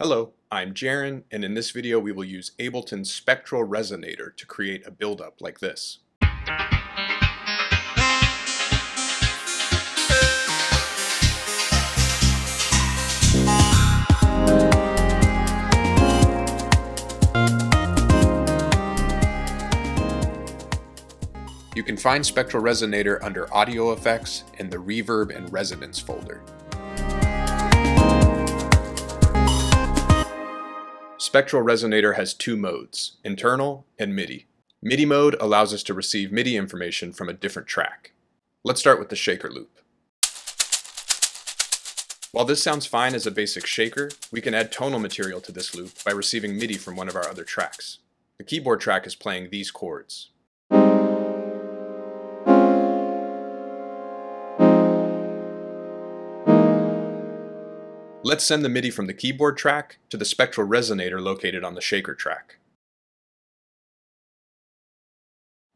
Hello, I'm Jaren, and in this video we will use Ableton's Spectral Resonator to create a build-up like this. You can find Spectral Resonator under Audio Effects in the Reverb and Resonance folder. Spectral Resonator has two modes, internal and MIDI. MIDI mode allows us to receive MIDI information from a different track. Let's start with the shaker loop. While this sounds fine as a basic shaker, we can add tonal material to this loop by receiving MIDI from one of our other tracks. The keyboard track is playing these chords. Let's send the MIDI from the keyboard track to the Spectral Resonator located on the shaker track.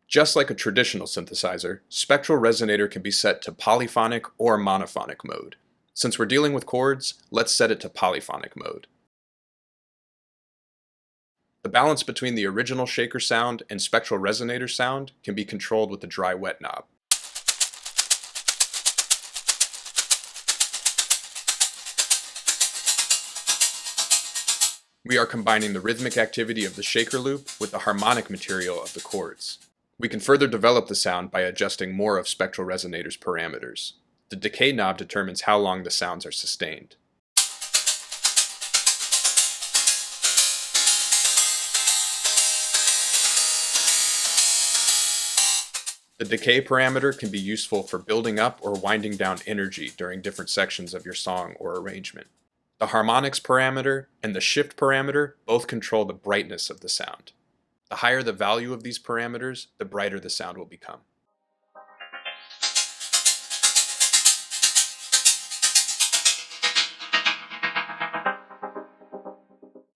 Just like a traditional synthesizer, Spectral Resonator can be set to polyphonic or monophonic mode. Since we're dealing with chords, let's set it to polyphonic mode. The balance between the original shaker sound and Spectral Resonator sound can be controlled with the dry-wet knob. We are combining the rhythmic activity of the shaker loop with the harmonic material of the chords. We can further develop the sound by adjusting more of Spectral Resonator's parameters. The decay knob determines how long the sounds are sustained. The decay parameter can be useful for building up or winding down energy during different sections of your song or arrangement. The harmonics parameter and the shift parameter both control the brightness of the sound. The higher the value of these parameters, the brighter the sound will become.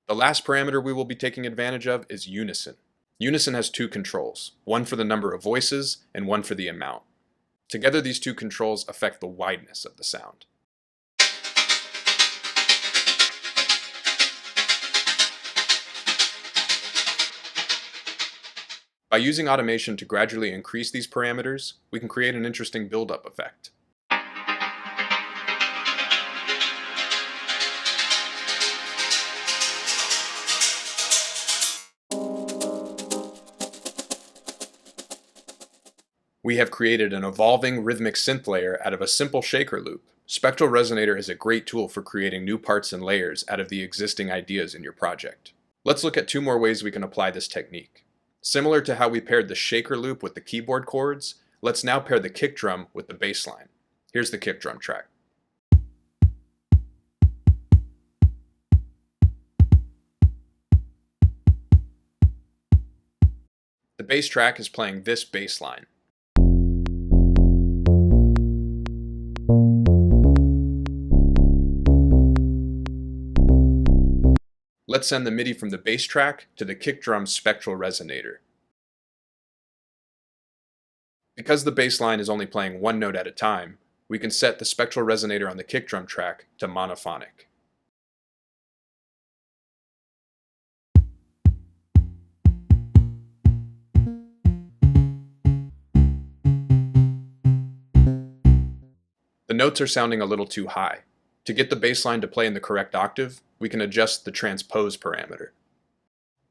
The last parameter we will be taking advantage of is unison. Unison has two controls, one for the number of voices and one for the amount. Together these two controls affect the wideness of the sound. By using automation to gradually increase these parameters, we can create an interesting build-up effect. We have created an evolving rhythmic synth layer out of a simple shaker loop. Spectral Resonator is a great tool for creating new parts and layers out of the existing ideas in your project. Let's look at two more ways we can apply this technique. Similar to how we paired the shaker loop with the keyboard chords, let's now pair the kick drum with the bass line. Here's the kick drum track. The bass track is playing this bass line. Let's send the MIDI from the bass track to the kick drum's Spectral Resonator. Because the bass line is only playing one note at a time, we can set the Spectral Resonator on the kick drum track to monophonic. The notes are sounding a little too high. To get the bass line to play in the correct octave, we can adjust the transpose parameter.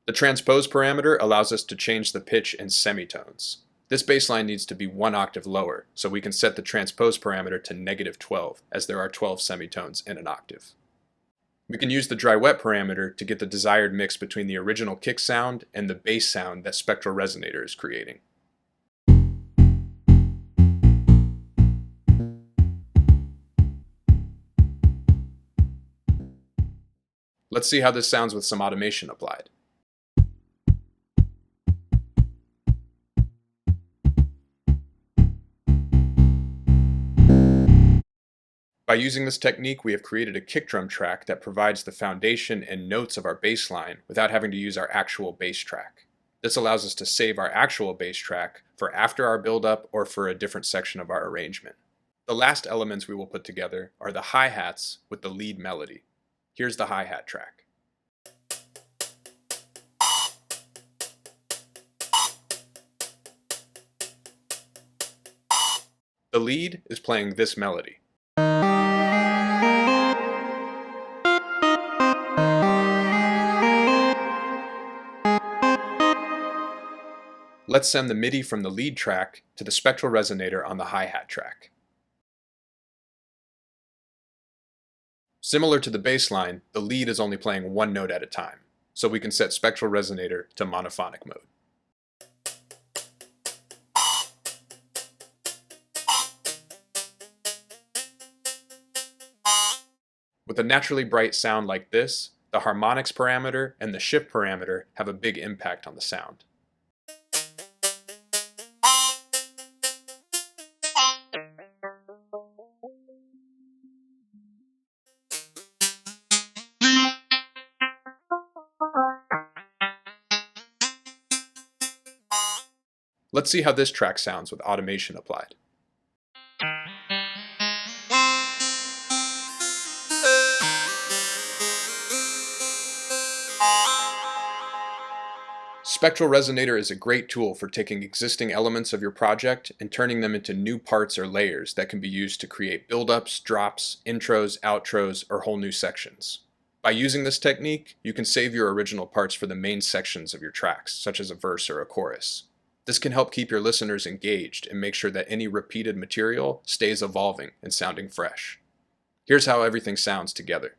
The transpose parameter allows us to change the pitch in semitones. This bass line needs to be one octave lower, so we can set the transpose parameter to -12, as there are 12 semitones in an octave. We can use the dry-wet parameter to get the desired mix between the original kick sound and the bass sound that Spectral Resonator is creating. Let's see how this sounds with some automation applied. By using this technique, we have created a kick drum track that provides the foundation and notes of our bass line without having to use our actual bass track. This allows us to save our actual bass track for after our build-up or for a different section of our arrangement. The last elements we will put together are the hi-hats with the lead melody. Here's the hi-hat track. The lead is playing this melody. Let's send the MIDI from the lead track to the Spectral Resonator on the hi-hat track. Similar to the bass line, the lead is only playing one note at a time, so we can set Spectral Resonator to monophonic mode. With a naturally bright sound like this, the harmonics parameter and the shift parameter have a big impact on the sound. Let's see how this track sounds with automation applied. Spectral Resonator is a great tool for taking existing elements of your project and turning them into new parts or layers that can be used to create build-ups, drops, intros, outros, or whole new sections. By using this technique, you can save your original parts for the main sections of your tracks, such as a verse or a chorus. This can help keep your listeners engaged and make sure that any repeated material stays evolving and sounding fresh. Here's how everything sounds together.